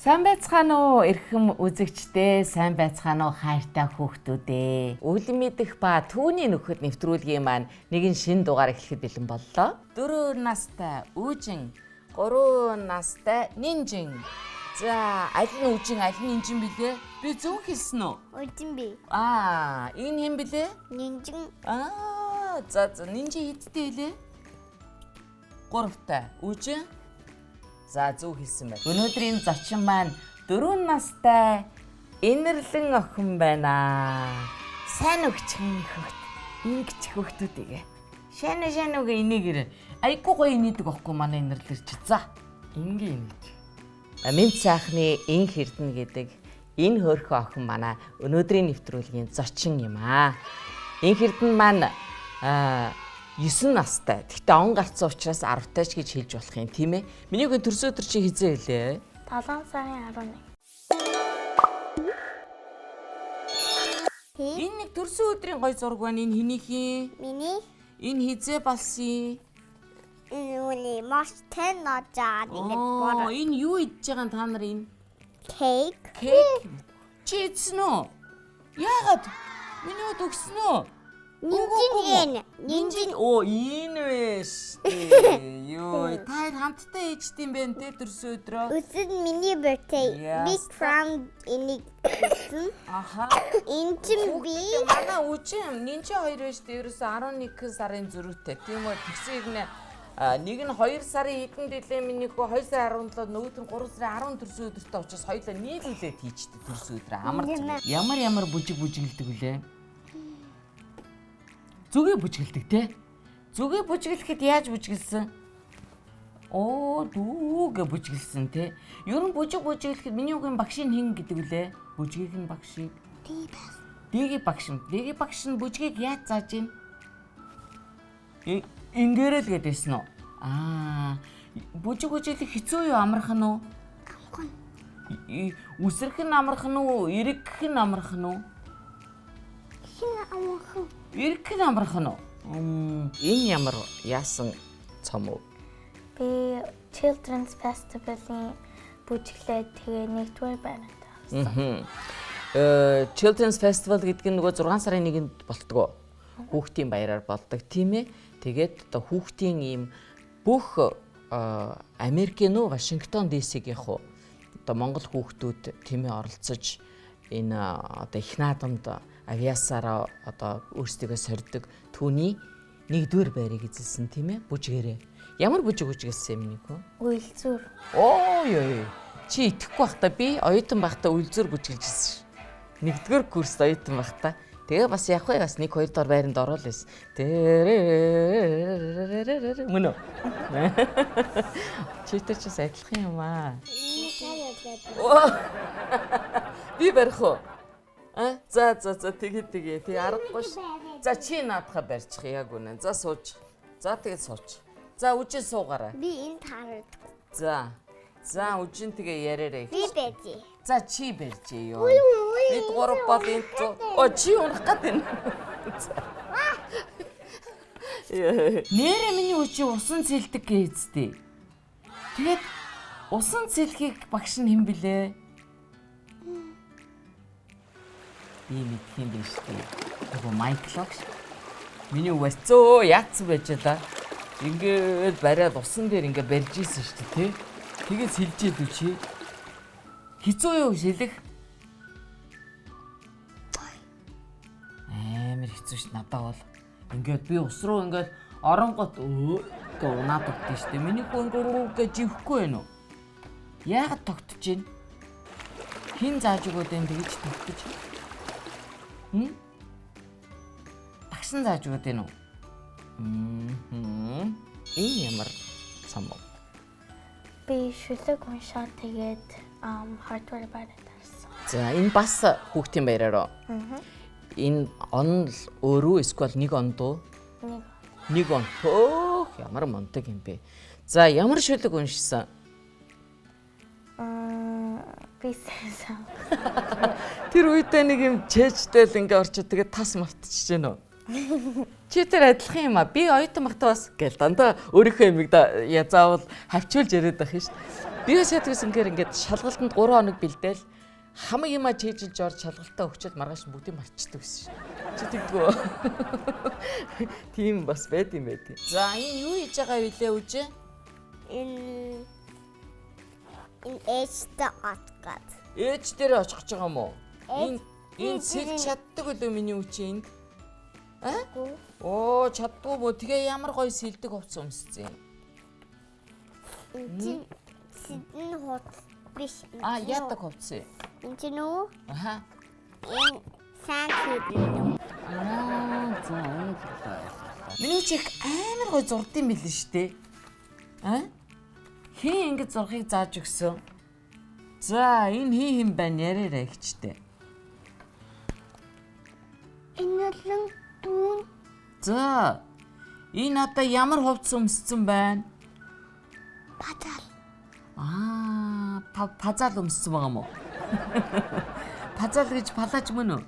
Сайн байцгаана уу эрхэм үзэгчдээ, сайн байцгаана уу хайртай хүүхдүүдээ. Өвлөн мэдэх ба түүний нөхөд нэвтрүүлгийн маань нэгэн шинэ дугаар эхлэхэд бэлэн боллоо. 4 настай Үжин, 3 настай Нинжин. За, аль нь Үжин, аль нь Нинжин билээ? Би зөв хэлсэн үү? Үжин би. Энэ хэн билээ? Нинжин. За Нинжин хэдтэй хэлээ? 3-тай. Үжин. За зөв хэлсэн байна. Өнөөдрийн зочин маань 4 настай инэрлэн охин байна. Сайн өгчхөн хөхт. Ингэж хөхтүүдийг. Шанаа инээгэр. Айгуу гоё инээдэг охин манай инэрлэр чи. За. Ингээ инээж. Минь сайхны ин хэрдэн гэдэг энэ хөөрхөн охин манай өнөөдрийн нэвтрүүлгийн зочин юм аа. Ин хэрдэн маань 9 настай. Гэхдээ он гарцсан учраас 10 таач гэж хэлж болох юм тийм ээ. Миний гэн төрсөн өдөр чи хизээ хэлээ? 7 сарын 11. Энэ нэг төрсөн өдрийн гой зураг байна. Энэ хэнийх юм? Миний. Энэ хизээ болсон? Энэ маш тэн ножаа нэг. Энэ юу идж байгаа та нар энэ? Кейк. Кейк. Чи идсэн үү? Яагаад? Миний ud өгсөн үү? Нинжин. Энэ биш. Йоо, та хамтдаа ээжтэй юм байна те төрсөн өдрөө. Үсэд миний birthday. Big round энийг үсэн. Аха. Инчин би. Манай Үжин, Нинжин хоёр байж дээ ерөөсө 11 сарын зөрүүтэй. Тийм үү? Тэгсэн игнэ нэг нь 2 сарын хэдэн дэлээ минийхөө 2 сарын 17-нд нөгөөд нь 3 сарын 10 төрсөн өдөртөө учраас хоёулаа нийлүүлээд хийчихдээ төрсөн өдрөө амарч. Ямар бүжиглдэг үлээ. Зүгээ бүжгэлдэг те. Зүгээ бүжгэлэхэд яаж бүжгэлсэн? Дүүгээ бүжгэлсэн те. Ер нь бүжгэлэхэд миний үгийн багшийн хэн гэдэг үлээ? Бүжгийг нь багшийг. Дэги багш. Дэги багш нь бүжгийг яаж зааж ийн? Ингээрэл гэдээсэн үү? Бүжгэлэх хэцүү юу амархан уу? Амархан. Үсрэх нь амархан уу? Эргэх нь амархан уу? Амархан. Эргэх нь амархан уу? Энэ ямар яасан цом уу? Би Children's Festival-ийн бүжиглээд тэгээ нэгдүгээр байранд авсан. Children's Festival гэдэг нь нөгөө 6 сарын 1-нд болтгоо. Хүүхдийн баяраар болдог тийм ээ. Тэгээд одоо хүүхдийн ийм бүх Америкийн уу Вашингтон DC-гийнх уу одоо Монгол хүүхдүүд тийм ээ оролцож энэ одоо их наадамд авиасаараа одоо өөрсдөө сордог түүний 1-р байрыг эзэлсэн тийм ээ бүжгээрээ. Ямар бүжиг бүжгэлсэн юм нөхөө? Үйлзүр. Ёо. Чи итгэхгүй байхдаа би оюутан байхдаа үйлзүр бүжгэлжсэн ш. 1-р курст оюутан байхдаа. Тэгээ бас яг вэ бас 1-2 дор байранд орол байсан. Мөн үү? Читэй ч бас адилхан юм аа. Би барих уу? За тэгээ тий аргагүй ш. За чи наадахаа барьчих яг үнэ. За сууж. За тэгээд сууч. За Үжин суугаарай. Би энэ таарад. За Үжин тэгээ яриарай. Би бэжи. За чи барьжээ ёо. Бид 3 бол энэ чи унах гэдэг нь. Нэрэ миний Үжин усан цэлдэг гэзтэй. Тэгээд усан цэлхийг багш нь хэн блэ? Би мэдх юм биш үү? Нөгөө Майкл багш. Миний үвэцөө яатсан байж та. Ингээд бариад усан дээр ингээд барьж ийсэн шүү дээ, тий? Тэгээд сэлжээд үү чи? Хизүү юу шилэх? Амар хэцүү ш надад бол. Ингээд би ус руу ингээд оронгот гээ унаад өгдөө шүү дээ. Миний хөө ингээд гэж живхгүй байна уу? Яагаад тогтож байна? Хин зааж өгөөд энэ тэгж тогтож? Багш нь зааж өгөөд байна уу? Энэ ямар цам бэ? Би шүлэг уншаад тэгээд хардвер байранд авсан. За энэ бас хүүхдийн баяраар. Энэ он л өөрөө эсвэл 1 он дуу? 1 он. Ямар монтог юм бэ? За ямар шүлэг уншсан? Би сайн. Тэр үедээ нэг юм чэжтэй л ингээ орчод тэгээд тас мартчихж байна уу? Чи тэр адилхан юм аа. Би оюутан багтаа бас гэл дандаа өөрийнхөө юмыг да заавал хавчуулж яриад байх юм шүү. Бигээс ядгүйсэн гэр ингээд шалгалтанд 3 хоног бэлдээл хамаг юма чийжилж орж шалгалтаа өгчөөд маргааш бүгдийг марчдаг гэсэн шин. Чи тэгдэггүй. Тийм бас байд юм байд. За энэ юу хийж байгаа вэ лээ үжи? In ээжтэй отгад. Ээж дээр очихж байгаа юм уу? Энэ сэлж чаддаг үлээ миний үчи энд. Оо чаддгүй мө тэгээ ямар гоё сэлдэг хувцас өмссөн юм. Энэ хот биш. Яадаг хувцас. Энэ ч нөө. Аха. Энэ санхүү. За энэ. Миний үчи амар гоё зурдсан билээ штэ. Хин ингэ зурхыг зааж өгсөн. За энэ хин байна яриараа ихчтэй. Энэ л дүүн. За энэ одоо ямар хувцас өмссөн байна? Пазал. Пазал өмссөн байгаа мó. Пазал гэж палаж мөн үү?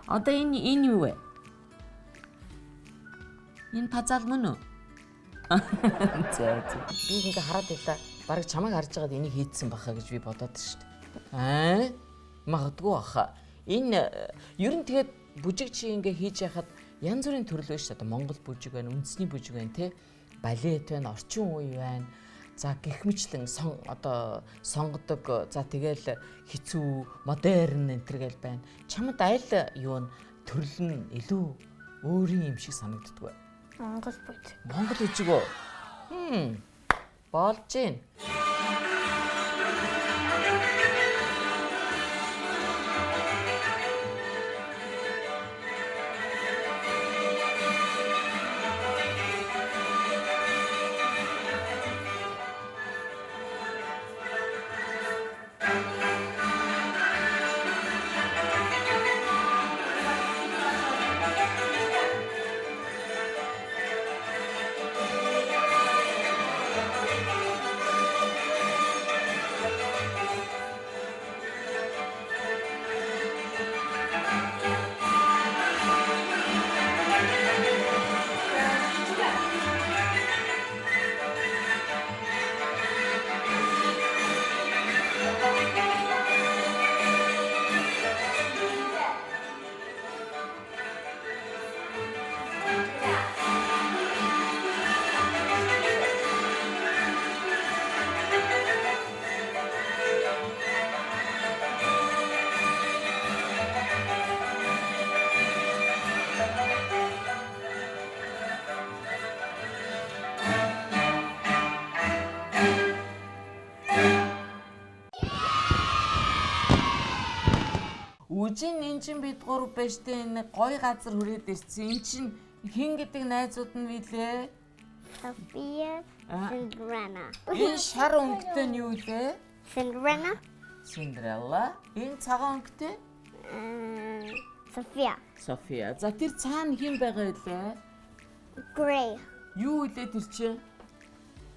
Одоо энэ юу вэ? Энэ пазал мөн үү? За. Би ингээ хараад байлаа. Бараг чамайг харж байгаад энийг хийдсэн баха гэж би бодоод шүү дээ. Магадгүй баха. Энэ ер нь тэгээд бүжиг чи ингээ хийж яхад янз бүрийн төрөл байна шүү дээ. Монгол бүжиг байна, үндэсний бүжиг байна те. Балет байна, орчин үе байна. За гихмичлэн одоо сонгодог. За тэгэл хэцүү, модерн энэ төр гэл байна. Чамд аль юу нь төрөл нь илүү өөрийн юм шиг санагддаг вэ? Монгол бүжиг. Монгол бүжиг үү? Болж гин. Үжин эн чин бид гурав байж тээ энэ гоё газар хүрээд ирсэн. Эн чин хин гэдэг найзууд нь билээ? София, Cinderella. Энэ шар өнгөтэй нь юу лээ? Cinderella. Cinderella. Энэ цагаан өнгөтэй? София. София. За тэр цаана хин байгаа лээ? Grey. Юу лээ тэр чинь?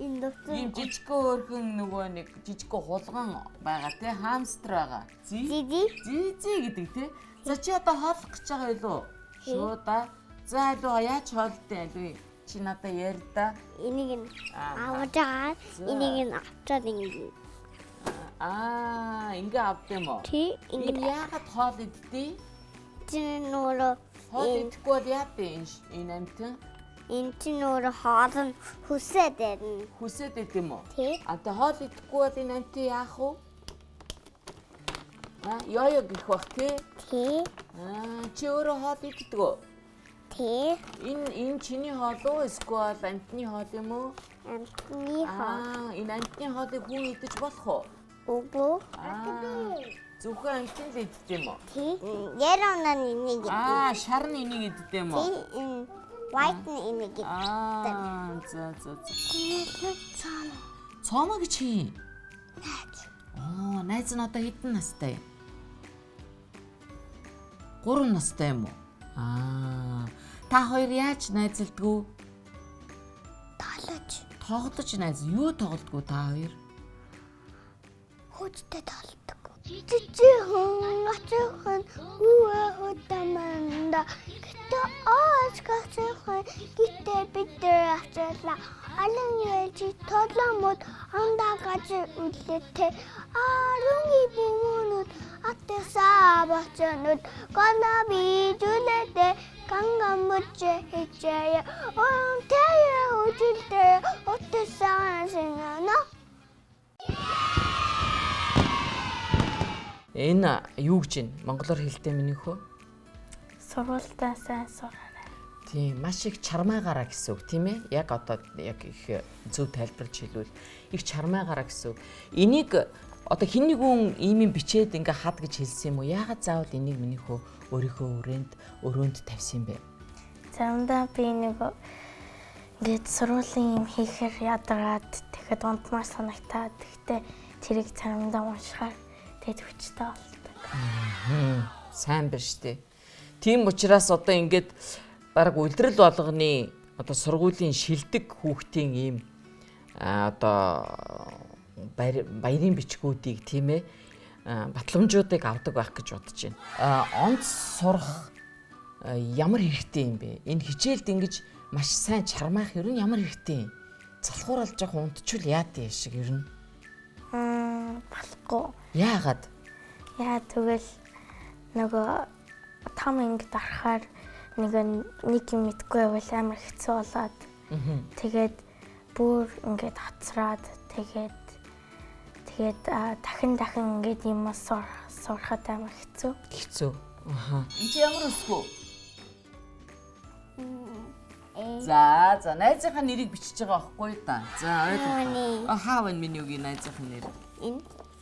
Энэ Ийм жижигхэн өөрхөн нөгөө нэг жижигхэн хулган байгаа тий хамстер байгаа. Зизи гэдэг тий. За чи одоо хоолох гэж байгаа юу? Шууда. За алуу яаж хоолтой алуу? Чи надад ярь да. энийг аваад энийг авчаад ингэ. Ингээ авд юм уу? Тий, ингэ яагаад хоол идтий? чи нөрөө Хоол идэхгүй бол яатэ энэ амтэн? энэ чи нөрөө хоол нь хүсээд байна. Хүсээд байд юм уу? Тий. Одоо хоол идэхгүй бол энэ амтэн яах вэ? Ёо гэх бах тий? Тий. Чи өөрөө хоол иддэг үү? Тий. Энэ чиний хоол уу эсвэл амтны хоол юм уу? Амтны хоол. Энэ амтны хоолыг хүн идэж болох уу? Үгүй. Зөвхөн амтны л иддэг юм уу? Тий. Ярана энийг. Шар нь энийг иддэг юм уу? Тий. White нь энийг. За. Цаана. Цомо гэж хий. Найз. Найз нь одоо хэдэн настай? 3 настай юм уу? Та хоёр яаж найзалдгүү? Тоглож найз. Юу тоглодгоо та хоёр? Хөдөлтэй тоглодог. Жижигхэн ачаахан хүүхдэмэнд гэтээ ааш гацхан гэтээ бид ачаалаа алан яаж тод Аламууд андаа гаж үлдээтэй арунги бумунууд атесаа бачанууд гана bijulete канgamуче хичээ онтэя үжилтэй атесаа синана. Энэ юу гэж байна? Монголоор хэлдэг миний хөө? Сургуультаа сайн сураарай. Тийм, маш их чармайгаараа гэсэн үг, тийм ээ? Яг одоо яг их зөв тайлбарлаж хэлвэл их чармайгаараа гэсэн үг. Энийг одоо хин нэгэн ийм бичээд ингээ хад гэж хэлсэн юм уу? Яагаад заавал энийг минийхөө өөрийнхөө өрөөнд тавьсан юм бэ? Заримдаа би ингээд сургуулийн юм хийхээр ядаргаад тэгэхэд унтмаар санагтаад тэгтээ тэрийг заримдаа уншихаар тэгэд хүчтэй болдог. Сайн байна штэ. Тийм учраас одоо ингээд бараг улирал болгоны одоо сургуулийн шилдэг хүүхдийн ийм одоо баярын бичгүүдийг тийм ээ батламжуудыг авдаг байх гэж бодож байна. Онц сурах ямар хэрэгтэй юм бэ? Энэ хичээлд ингэж маш сайн чармаах ер нь ямар хэрэгтэй юм? Залхуур алж явах унтчул яад юм шиг ер нь. Болохгүй. Яагаад? Яа тэгвэл нөгөө том ангид орохоор нэг юм мэдгүй байвал амар хэцүү болоод тэгээд бүр ингээд хоцроод тэгээд дахин ингээд юм сурахад амар хэцүү. Хэцүү. Аха. Энд чи ямар өсгөө? За найзынхаа нэрийг бичиж байгаа байхгүй да. За ойлголоо. Хаа вэ миний үгийн найзынхаа нэр? Энэ.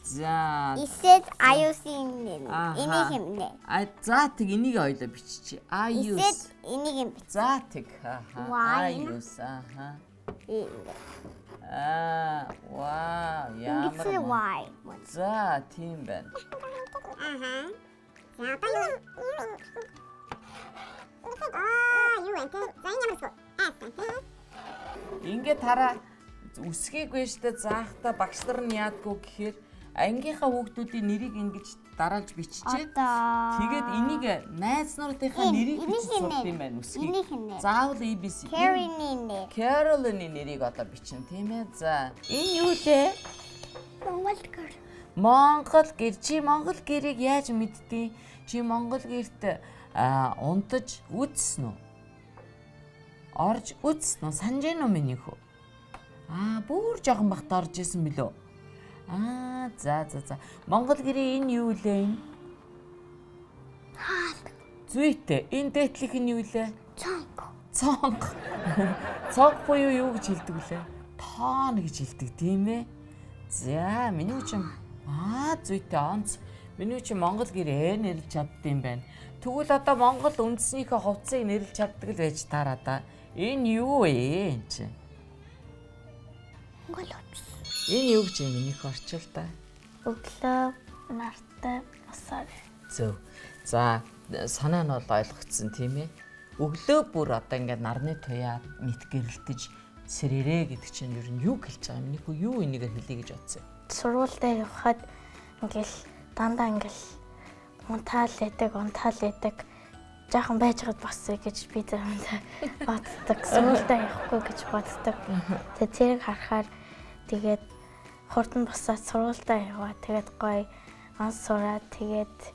За. Исэд аюусын энийг хэмнэ. За тэг энийг ойлоо биччихье. Аюус. Исэд энийг юм бич. За тэг. Аюус. Аха. Вау. Ямар. It's why. За тийм байна. Аха. За одоо юу? Юу вэ? За энэ ямар вэ? Ингээд хараа үсгийгүй штэ заахта багш нар нь яадгүй гэхээр ангийнхаа хүүхдүүдийн нэрийг ингэж дараалж биччихээд тэгээд энийг найз нартынхаа нэрийг бичиж сурд юм байна үсгийг. Заавал ABC. Caroline-ийн нэрийг одоо бичнэ тийм ээ. За энэ юу лээ? Монгол гэр. Монгол гэр. Чи монгол гэрийг яаж мэдтий? Чи монгол гэрт унтаж үзсэн үү? Орж үзсэн үү? Санаж гэнэ үү миний хөө? Бүр жоохон бахт орж исэн билүү? За. Монгол гэрийн энэ юу лээ энэ? Хаалт. Зүйтэй. Энэ дээдлийнх нь юу лээ? Цонх. Цонх буюу юу гэж хэлдэг вүлээ? Тоон гэж хэлдэг тийм ээ. За, миний үчим зүйтэй онц. Миний үчим монгол гэрээ нэрлж чаддсан байна. Тэгвэл одоо монгол үндэснийхээ хувцсыг нэрлж чаддаг л байж таараа да. Энэ юу вэ энэ чинь? Монгол хувцс. Энэ юу гэж минийх орчил та? Өглөө нартай босоор. Зөв. За, санаа нь бол ойлгогдсон тийм ээ. Өглөө бүр одоо ингээд нарны туяа мэт гэрэлтэж сэрэрээ гэдэг чинь ер нь юу хэлж байгаа юм? Минийх юу энийгээр хэлье гэж бодсон юм? Сургуультай явхад ингээл дандаа ингээл унтаал яадаг. Жаахан байж хад босъё гэж би заримдаа боддог. Сургуультай явахгүй гэж боддог. Тэгээд тэрийг харахаар тэгээд хурдан босоод сургуультай яваа. Тэгээд гоё онц сураад тэгээд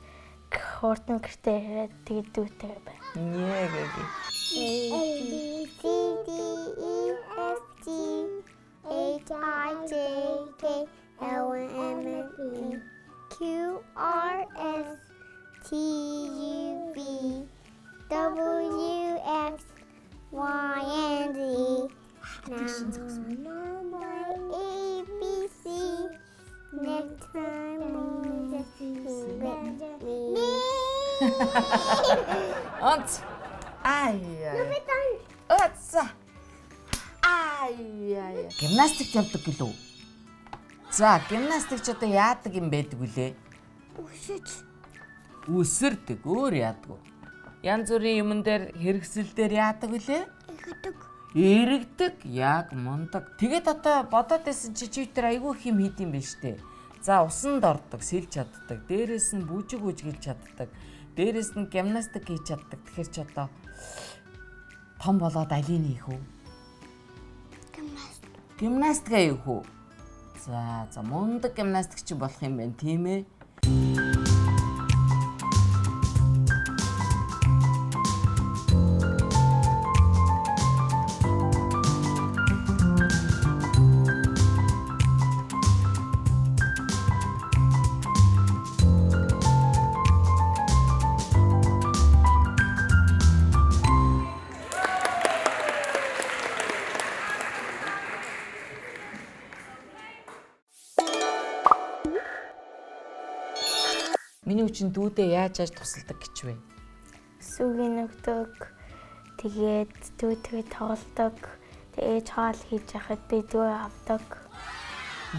хурдан гэртээ ирээд тэгээд дүүтэй байна. Нээгээ. A B C D E F G H I J K L M N O Q R S T U V W X Y and Z. Now A B C. Next time we just me. Онц. Оцса. Гимнастикт явдаг гэлөө. За, гимнастикч одоо яадаг юм байдаг вүлээ? Үсэрдэг. Өөр яадаг. Янз бүрийн юмн дээр хэрэгсэл дээр яадаг вүлээ? Эрэгдэг. Яг мундаг. Тэгээд одоо бодоод байсан чи Twitter айгүй их юм хийд юм байна штэ. За, усанд ордог, сэлж чаддаг. Дээрээс нь бүжиг гэлж чаддаг. Дээрээс нь гимнастик хийж чаддаг. Тэгэхээр ч одоо том болоод алийг хийх үү? Гимнастик аяг хүү. За мундаг гимнастикч болох юм байна тийм ээ. Миний үчин дүүдээ яаж тусалдаг гэж вэ? Сүгийн өгдөг. Тэгээд дүүтэйгээ тоглодог. Тэгээд хоол хийж яхад би дүү авдаг.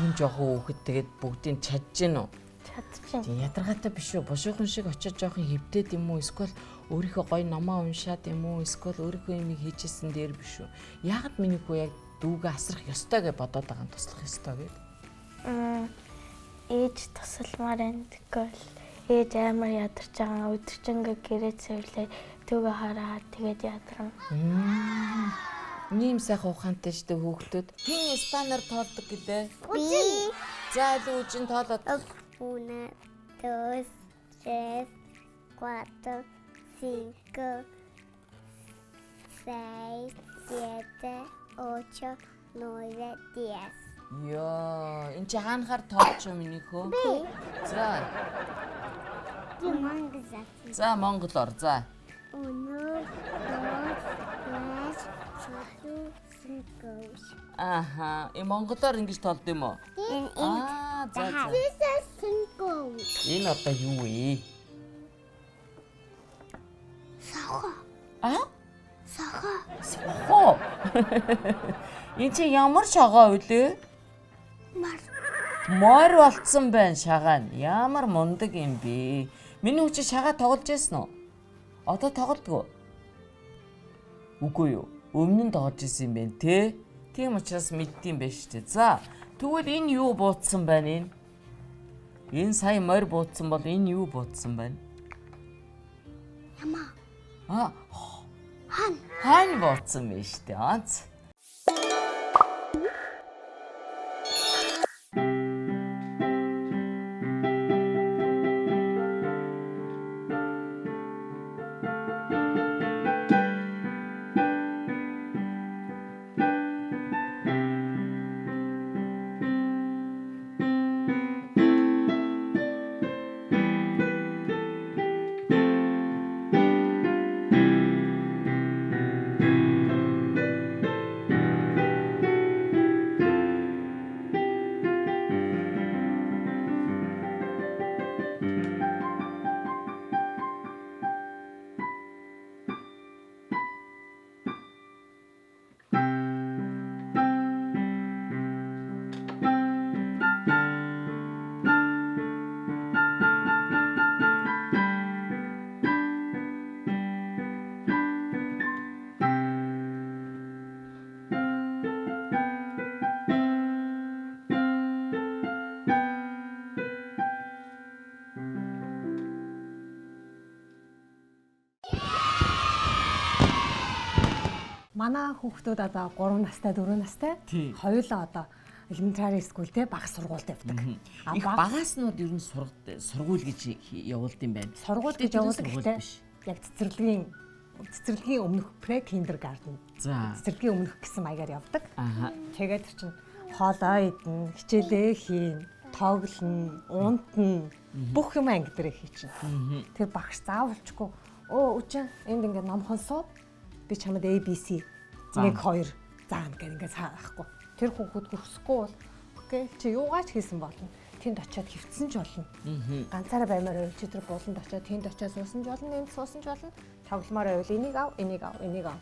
Ийм жоохон хүүхэд тэгээд бүгдийг чадж гин үү? Чадчихна. Тийм ядаргаатай биш үү? Бошуухан шиг очиж жоохон хөвдөд юм уу? Эсвэл өөрийнхөө гоё номоо уншаад юм уу? Эсвэл өөрийнхөө юмыг хийжсэн дээр биш үү? Яагаад миний хүү яг дүүгээ асрах ёстой гэж бодоод байгаа юм туслах ёстой гэдэг? Ээж тусалмаар байна гэвэл ээж амар ядарч байгаа өдөржингөө гэрээ цэвэрлээ төгөө хараад тэгээд ядарна. Ийм сайхан ухаантай штэ хүүхдүүд. Хин Испанаар тоолдог гэлээ. Би. За лүүжин тоолоод. 1, 2, 3, 4, 5, 6, 7, 8, 9, 10. Йоо, энэ чи хаанахаар тоолч юм миний хөө? За. За монголоор за. 1, 2, 3, 4, 5. Аха, монголоор ингэж тоолд юм уу? За. Энэ одоо юу вэ? Сахаа. Сахаа. Энэ чи ямар шагаа үлээ? Мор болцсон байна шагаа нь. Ямар мундаг юм бэ? Миний хүч шагаа тоглож байсан уу? Одоо тоглодгоо. Үгүй юу? Өмнө нь тоглож исэн юм байна те. Тийм учраас мэддэм байж тээ. За, тэгвэл энэ юу буудсан байна энэ? Энэ сая морь буудсан бол энэ юу буудсан байна? Ямаа. Хан буудсан байна шүү дээ. Онц. Манай хүүхдүүд одоо 3 настай, 4 настай. Хоёулаа одоо элементари скул те бага сургуульд явдаг. Их багааснууд ер нь сургууль гэж явуулд юм байна. Сургууль гэж явуулдаг гэхдээ яг цэцэрлэгийн өмнөх pre-kindergarten. Цэцэрлэгийн өмнөх гэсэн маягаар явдаг. Тэгээд чинь хоолоо идэн, хичээлээ хийн, тоглоно, унтна, бүх юм анги дээр хийчихнэ. Тэр багш заавалчгүй өчигдөр энд ингээд номхон суу би чамд ABC 1 2 заана гэх ингээд цаахгүй. Тэр хүүхэд хүсэхгүй бол окей чи юугаач хийсэн болно. Тэнд очиод хөвцсөн ч болно. Ганцаараа баймаар өчигдөр тэр буланд очиод тэнд очиод суусан ч болно, энд суусан ч болно. Тогломоор байвал энийг ав, энийг ав, энийг ав.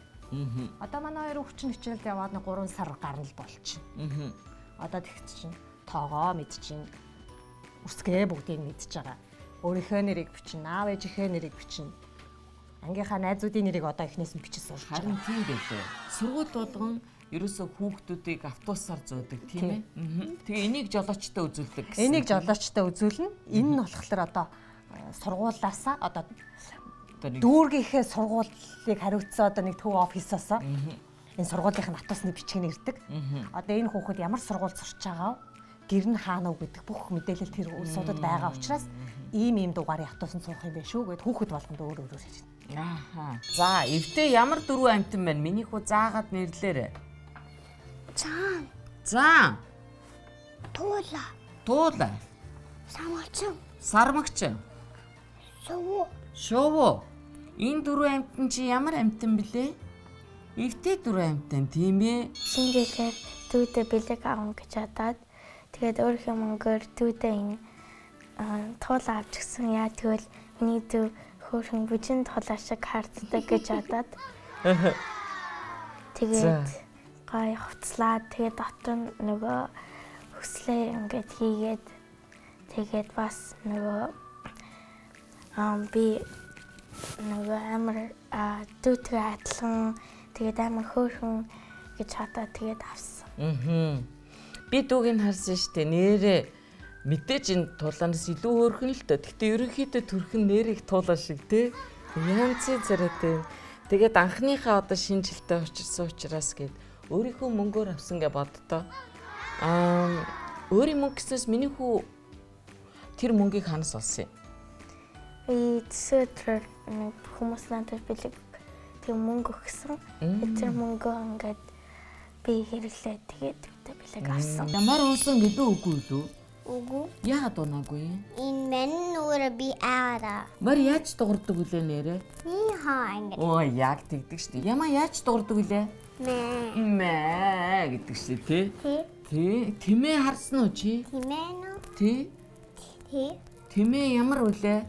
Одоо манай хоёр хүчин хичээлд яваад 3 сар гарна л болчихно. Одоо тэгт чинь тоогоо мэдчихин. Үсгээ бүгдийг мэдчихэж байгаа. Өөрийнхөө нэрийг бичнэ, аав ээжийнхээ нэрийг бичнэ. Ангийнхаа найзуудын нэрийг одоо эхнээс нь бичиж сурч байгаа. Харин тийм байлээ. Сургууль болгон ерөөсөө хүүхдүүдийг автобусаар зөөдөг тийм ээ. Тэгээ энийг жолоочтой үзүүлдэг гэсэн. Энийг жолоочтой үзүүлнэ. Энэ нь болохоор одоо сургуулаасаа одоо дүүргийнхээ сургуулийг хариуцсан одоо нэг төв офисоосоо энэ сургуулийн атусны бичгийг ирдэг. Одоо энэ хүүхэд ямар сургууль сурч байгаа гэр нь хаана уу гэдэг бүх мэдээлэл тэр улсуудад байгаа учраас ийм дугаарыг атусан суух юм байх шүү гэд хүүхэд болгонд өөр хэлнэ. Ааха. За, эвдээ ямар дөрвөн амьтан байна? Миний хүү заагаад нэрлээрэй. Цаан, За, туула, туула, самгалчин, сармагч, сувуу, шувуу. Энэ дөрвөн амьтан чи ямар амьтан блэ? Эвдээ дөрвөн амьтан тийм ээ. Шинжилгээр дүүдээ бэлэг авах гэж хадаад тэгээд өөрийнхөө мөнгөөр дүүдээ энэ туулаа авчихсан. Яа тэгвэл миний дүү хөөрхөн бүжин туулаа шиг харддаг гэж хадаад тэгээд гай хувцлаад тэгээд дотор нь нөгөө хөслөө ингээд хийгээд тэгээд бас нөгөө би нөгөө амар дүүтэй адилхан тэгээд амар хөөрхөн гэж хадаа тэгээд авсан. Би дүүг нь харсан штэ нэрээ мэдээж энэ тулаанаас илүү хөөрхөн л та. Гэхдээ ерөнхийдөө төрхөн нэрийг туулаа шиг те. Янцын царайтай. Тэгээд анхныхаа одоо шинжилтээ очирсан учраас гээд өөрийнхөө мөнгөөр авсан гэж боддоо. Өөрийн мөнгөснөөс миний хүү тэр мөнгийг ханаас олсон юм? Эцэдэр хүмүүс надад бэлэг тэг мөнгө өгсөн. Тэр мөнгөө ингээд би хэрэглээ тэгээд бэлэг авсан. Ямар унсан гэдэг үгүй лүү? үгүй. Яагаад унаагүй? Энэ мэн нүрэ би аваа. Мар яаж дуурдаг үлээ нэрээ? Хаа ингэ. Оо яг тэгдэг штэ. Ямаа яаж дуурдаг үлээ? Мэ гэдэг штэ тий. Тий. Тэмээ харсан уу чи? Тимээ нөө. Тий. Тий. Тэмээ ямар үлээ?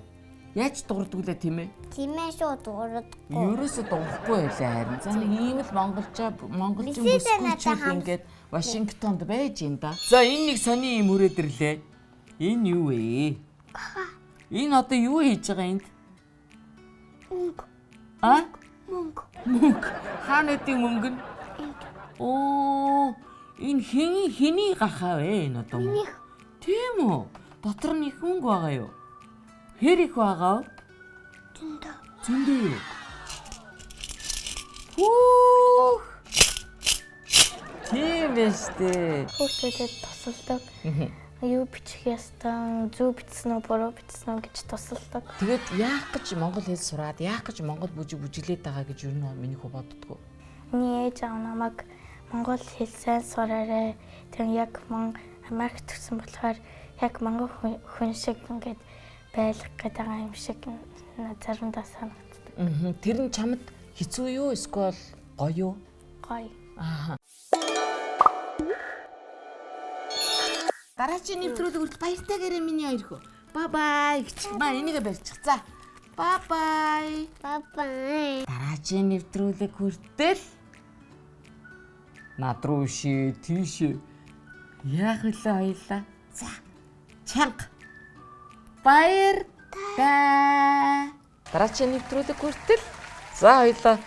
Яаж дуурдаг үлээ тэмээ? Тимээ шууд дуурдаггүй. Ерөөсө дуурахгүй байлаа харин. За нэг ийм л монголчин бүсгүйчүүд ингээд Вашингтонд байж ин да. За энэ нэг сони юм хүрээд ирлээ. Энэ юу вэ? Энэ одоо юу хийж байгаа энд? Мөнгө. А? Мөнгө. Мөнгө. Хаана гэдэг мөнгө нь? Оо, энэ хэний гахаа вэ энэ одоо? Минийх. Тийм үү? Дотор нь их мөнгө байгаа юу? Хэр их байгаа вэ? Зөндөө юу? Хүүх. Тийм ээ. Хүүхдүүдэд тусалдаг. Юу бичих ястан, зөв бичсэн үү, буруу бичсэн үү гэж тусалдаг. Тэгээд яах гэж монгол хэл сураад, яах гэж монгол бүжиглээд байгаа гэж юу нөө миний хүү боддгоо. Миний ээж аав намайг монгол хэл сайн сураарай. Тэг яг Америкт төгсөн болохоор яг монгол хүн шиг ингээд байх гэдэг юм шиг заримдаа санагддаг. Тэр нь чамд хэцүү юу эсвэл гоё юу? Гоё. Аа. Дараагийн нэвтрүүлэг хүртэл баяртай гэрээ миний хоёр хөө. Бай бай. Ба энийгээ барьчих. За. Бай бай. Bye bye. Дараагийн нэвтрүүлэг хүртэл над руу шээ, тийшээ. Яах вэ хоёлаа? За. Чанга. Баяр таа. Дараагийн нэвтрүүлэг хүртэл за хоёлаа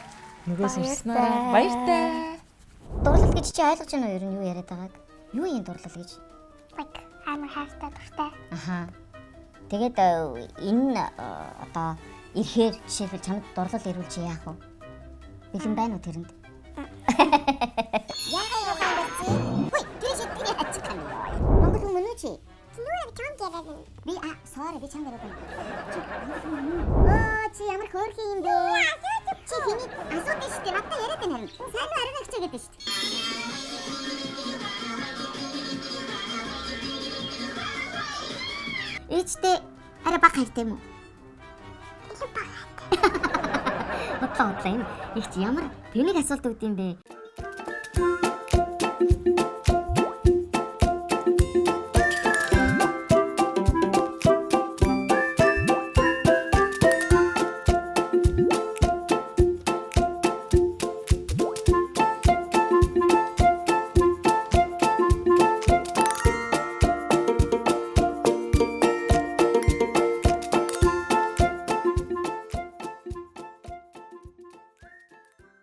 нөгөөс ирснээр баяртай. Дурлал гэж чи ойлгож байна уу ер нь юу яриад байгааг? Юу юм дурлал гэж? Like амар хайртай дуртай. Аха. Тэгээд энэ одоо ирэхээр жишээлбэл чамд дурлал ирүүл чи яах вэ? Бэлэн байна уу тэрэнд? Яагаад явах юм бэ? Хөөе, тийш тийм ачих юм яа. Монгол хүн мөн үү чи? Нүрэ чамд яриад. Би sorry би чамд яриад байна. Чи ямар хөөрхөн юм бэ? Чи хэнийг асуудаг шүү дээ. Надад яриад байна харин. Сайн уу арай хичээгээд байна шүү дээ. Ээжтэй арай бага хайртай юм уу? Их баг. Бодлоо энэ их чи ямар төвнийг асуулт өгд юм бэ?